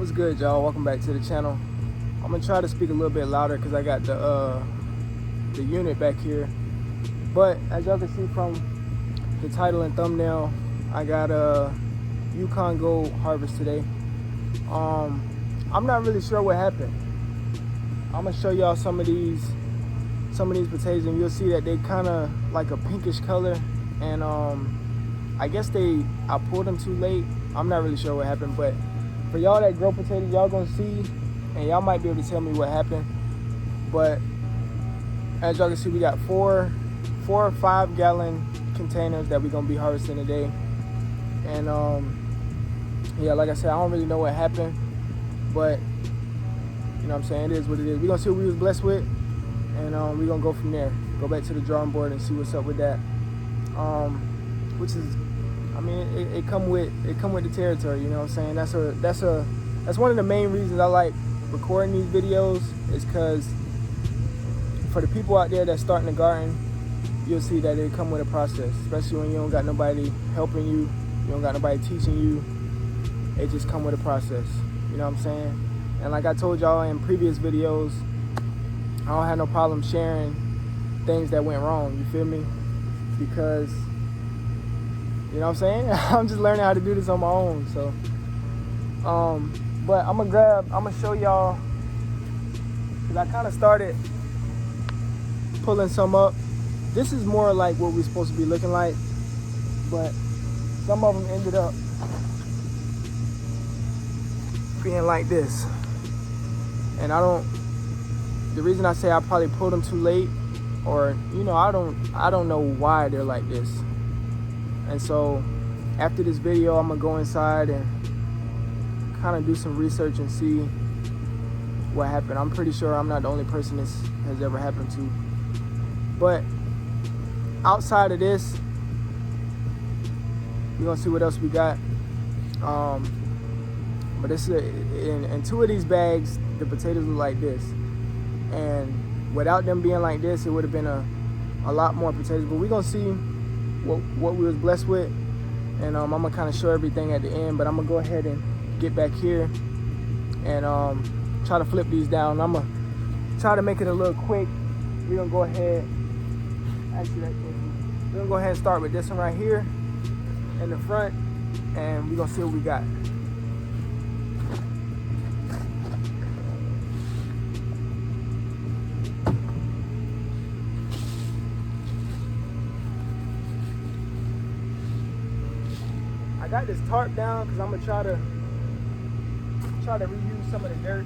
What's good, y'all? Welcome back to the channel. I'm gonna try to speak a little bit louder because I got the unit back here. But as y'all can see from the title and thumbnail, I got a Yukon Gold harvest today. I'm not really sure what happened. I'm gonna show y'all some of these potatoes, and you'll see that they kind of like a pinkish color. And I guess I pulled them too late. I'm not really sure what happened, but for y'all that grow potatoes, y'all gonna see, and y'all might be able to tell me what happened. But as y'all can see, we got four or 5 gallon containers that we're gonna be harvesting today. And yeah, like I said, I don't really know what happened, but you know what I'm saying, it is what it is. We're gonna see what we was blessed with, and we're gonna go from there. Go back to the drawing board and see what's up with that. Which is, I mean, it come with the territory, you know what I'm saying? That's one of the main reasons I like recording these videos, is because for the people out there that's starting a garden, you'll see that it come with a process, especially when you don't got nobody helping you, you don't got nobody teaching you. It just come with a process, you know what I'm saying? And like I told y'all in previous videos, I don't have no problem sharing things that went wrong, you feel me? Because, you know what I'm saying? I'm just learning how to do this on my own. So, but I'm gonna show y'all, because I kind of started pulling some up. This is more like what we're supposed to be looking like, but some of them ended up being like this. And the reason I say I probably pulled them too late, or, you know, I don't know why they're like this. And so after this video, I'm gonna go inside and kind of do some research and see what happened. I'm pretty sure I'm not the only person this has ever happened to. But outside of this, we're gonna see what else we got. But this is in 2 of these bags, the potatoes look like this. And without them being like this, it would have been a lot more potatoes. But we're gonna see what we was blessed with, and I'm gonna kind of show everything at the end. But I'm gonna go ahead and get back here and try to flip these down. I'm gonna try to make it a little quick. We're gonna go ahead, we're gonna go ahead and start with this one right here in the front, and we're gonna see what we got. I got this tarp down because I'm gonna try to reuse some of the dirt.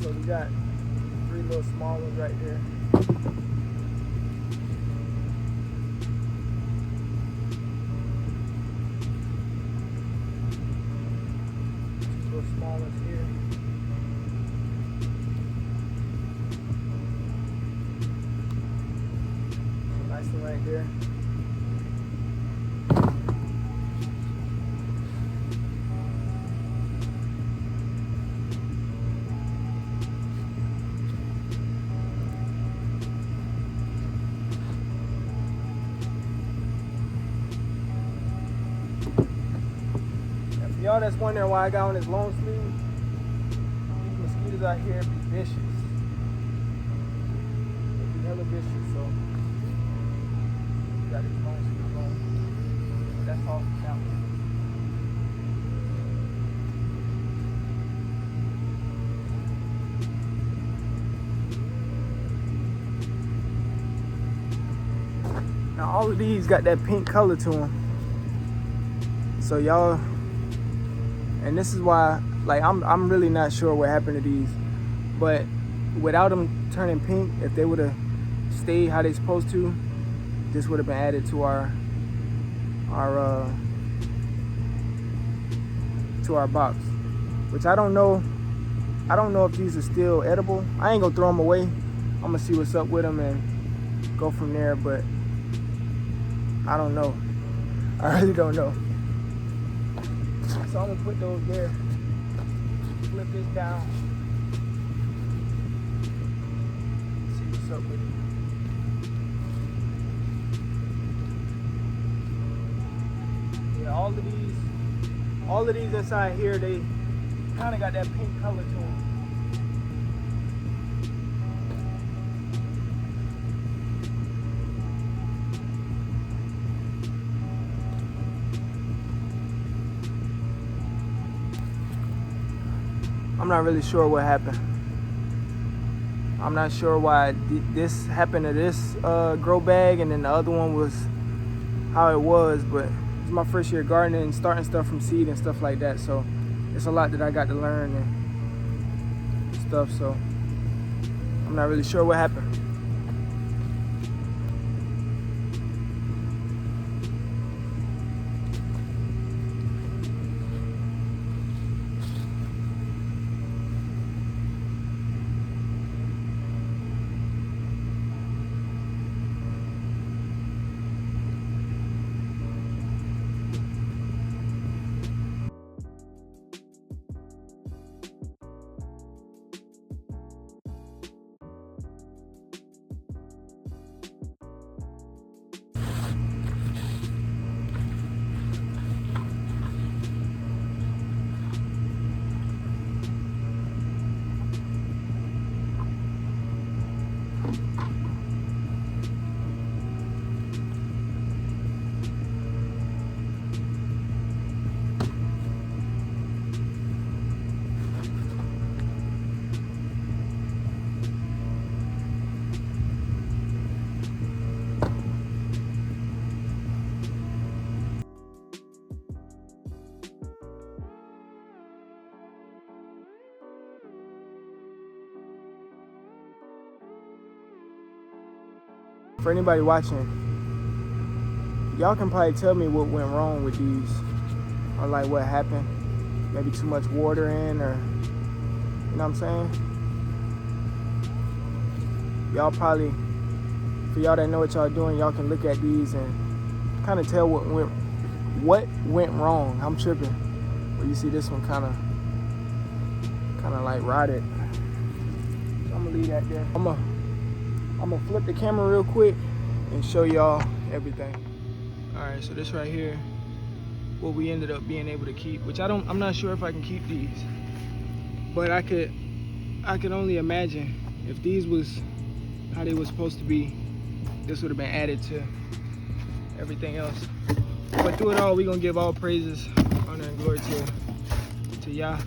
So we got 3 little small ones right there. 2 little small ones here. Right there. And for y'all that's wondering why I got on this long sleeve, these mosquitoes out here be vicious. They be hella vicious, so got his long sleeve on. That's all for now. Now all of these got that pink color to them. So y'all, and this is why, like, I'm really not sure what happened to these, but without them turning pink, if they would have stayed how they supposed to, this would have been added to our box, which I don't know if these are still edible. I ain't gonna throw them away. I'm gonna see what's up with them and go from there, but I don't know. I really don't know. So I'm gonna put those there, flip this down, see what's up with it. all of these inside here, they kind of got that pink color to them. I'm not really sure what happened. I'm not sure why this happened to this grow bag and then the other one was how it was, but it's my first year gardening and starting stuff from seed and stuff like that, so it's a lot that I got to learn and stuff, so I'm not really sure what happened. For anybody watching, y'all can probably tell me what went wrong with these, or like what happened. Maybe too much water in, or you know what I'm saying? Y'all probably, for y'all that know what y'all doing, y'all can look at these and kind of tell what went wrong. I'm tripping. But you see this one kind of like rotted. So I'm gonna leave that there. I'm gonna flip the camera real quick and show y'all everything. All right, so this right here, what we ended up being able to keep, which I'm not sure if I can keep these, but I could only imagine if these was how they were supposed to be, this would have been added to everything else. But through it all, we're gonna give all praises, honor, and glory to Yah.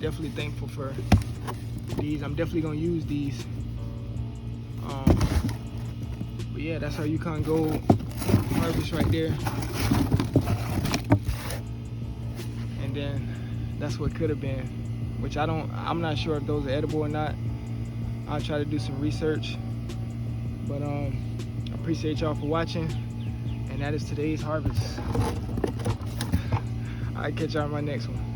Definitely thankful for these. I'm definitely gonna use these. But yeah, that's our Yukon Gold harvest right there. And then that's what could have been, which I'm not sure if those are edible or not. I'll try to do some research. But I appreciate y'all for watching, and that is today's harvest. I'll catch y'all in my next one.